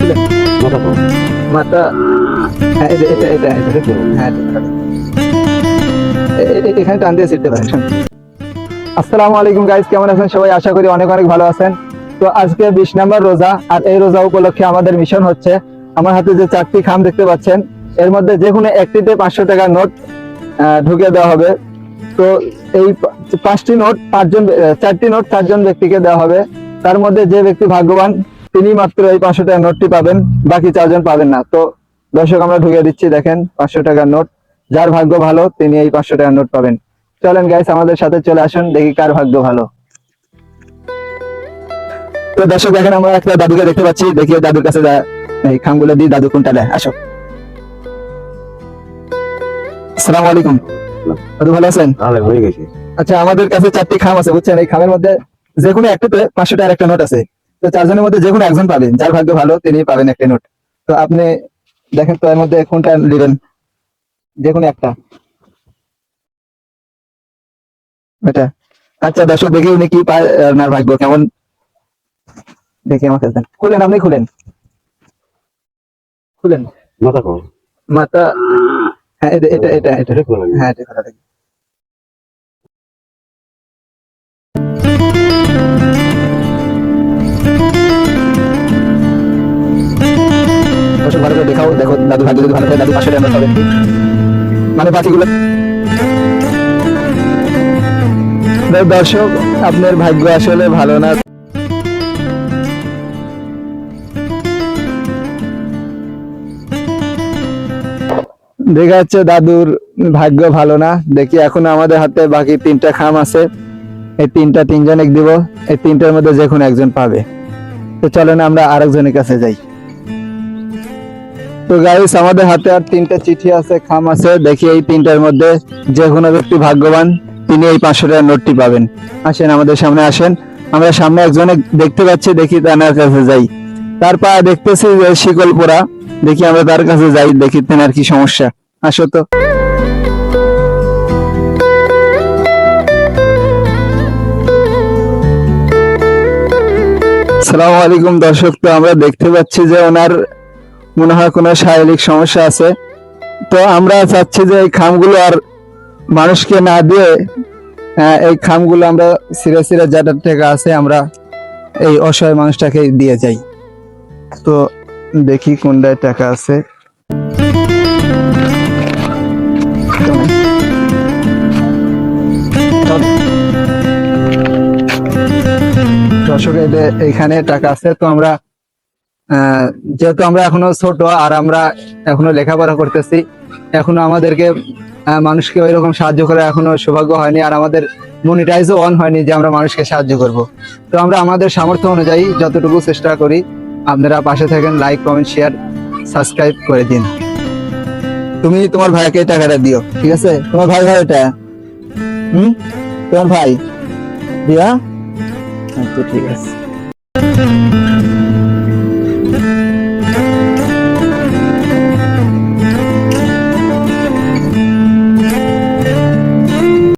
খুললেন মাথা। হ্যাঁ এটা এটা এটা হ্যাঁ এখানে টান দিয়ে শিখতে পারেন। আসসালামু আলাইকুম গাইস, কেমন আছেন সবাই? আশা করি অনেক অনেক ভালো আছেন। তো আজকে 20 নম্বর রোজা, আর এই রোজা উপলক্ষে আমাদের মিশন হচ্ছে, আমার হাতে যে 4টি খাম দেখতে পাচ্ছেন, এর মধ্যে যে কোনো একটিতে 500 টাকার নোট ঢুকিয়ে দেওয়া হবে। তো এই 5টি নোট 4টি নোট 4জন ব্যক্তিকে দেওয়া হবে। তার মধ্যে যে ব্যক্তি ভাগ্যবান তিনি মাত্র এই 500 টাকার নোটটি পাবেন, বাকি 4জন পাবেন না। তো দর্শক, আমরা ঢুকিয়ে দিচ্ছি, দেখেন 500 টাকার নোট। যার ভাগ্য ভালো তিনি এই 500 টাকার নোট পাবেন। চলেন গাইস, আমাদের সাথে চলে আসুন, দেখি কার ভাগ্য ভালো। তো দর্শক দেখেন, আমরা একটা দাদুকে দেখতে পাচ্ছি, দেখি দাদুর কাছে এই খামগুলো দিই, দাদু কোনটা দেয়। আসো। আসসালামু আলাইকুম দাদু, ভালো আছেন? হয়ে গেছে। আচ্ছা, আমাদের কাছে 4টি খাম আছে বুঝছেন। এই খামের মধ্যে যে কোনো একটাতে 500 টাকার একটা নোট আছে। তো 4জনের মধ্যে যে কোনো একজন পাবেন, যার ভাগ্য ভালো তিনি পাবেন একটা নোট। তো আপনি দেখেন তো এর মধ্যে কোনটা নেবেন, যে কোনো একটা। এটা আচ্ছা দর্শক, দেখি উনি কি পায়, আপনার ভাগ্য কেমন দেখি আমাকে দেন। খুলেন, আপনি খুলেন খুলেন মাথা কম। মাথা। হ্যাঁ এটা এটা এটা এটা হ্যাঁ এটা খোলা থাকে। দর্শক ভালো করে দেখাও, দেখো দাদু ভাগ্য যদি ভালো থাকে, দাদু 500 টাকা পাবেন। মানে বাকিগুলো দর্শক, আপনার ভাগ্য আসলে ভালো না। দেখা যাচ্ছে দাদুর ভাগ্য ভালো না। দেখি এখন আমাদের হাতে বাকি 3টা খাম আছে, এই 3জনে দিব, এই 3টার মধ্যে যে কোনো একজন পাবে। তো চলেন আমরা আরেকজনের কাছে যাই। তো গাইস, আমাদের হাতে আর 3টা চিঠি আছে, খাম আছে। দেখি এই 3টার মধ্যে যে কোনো ব্যক্তি ভাগ্যবান তিনি এই 500 টাকার নোটটি পাবেন। আসেন, আমাদের সামনে আসেন। আমরা সামনে একজনে দেখতে পাচ্ছি, দেখি তার কাছে যাই। তার পা দেখতেছি যে শিকল পোড়া, দেখি আমরা তার কাছে যাই, দেখি তেনার কি সমস্যা। আসো তো। আসসালামু আলাইকুম দর্শক, তো আমরা দেখতে পাচ্ছি যে ওনার মনে হয় কোনো শারীরিক সমস্যা আছে। তো আমরা চাচ্ছি যে এই খামগুলো আর মানুষকে না দিয়ে, এই খামগুলো আমরা সিরে সিরে যাদের টাকা আছে আমরা এই অসহায় মানুষটাকে দিয়ে যাই। তো দেখি কোনটায় টাকা আছে। দর্শক, এইখানে টাকা আছে। তো আমরা যেহেতু আমরা এখনো ছোট, আর আমরা এখনো লেখাপড়া করতেছি, এখনো আমাদেরকে মানুষকে ওই রকম সাহায্য করার এখনো সৌভাগ্য হয়নি, আর আমাদের মনিটাইজও অন হয়নি যে আমরা মানুষকে সাহায্য করব। তো আমরা আমাদের সামর্থ্য অনুযায়ী যতটুকু চেষ্টা করি। আপনারা পাশে থাকেন, লাইক কমেন্ট শেয়ার সাবস্ক্রাইব করে দিন। তুমি তোমার ভাইকে টাকাটা দিও, ঠিক আছে? তোমার ভাই এটা তোমার ভাই দিয়া। আচ্ছা ঠিক আছে।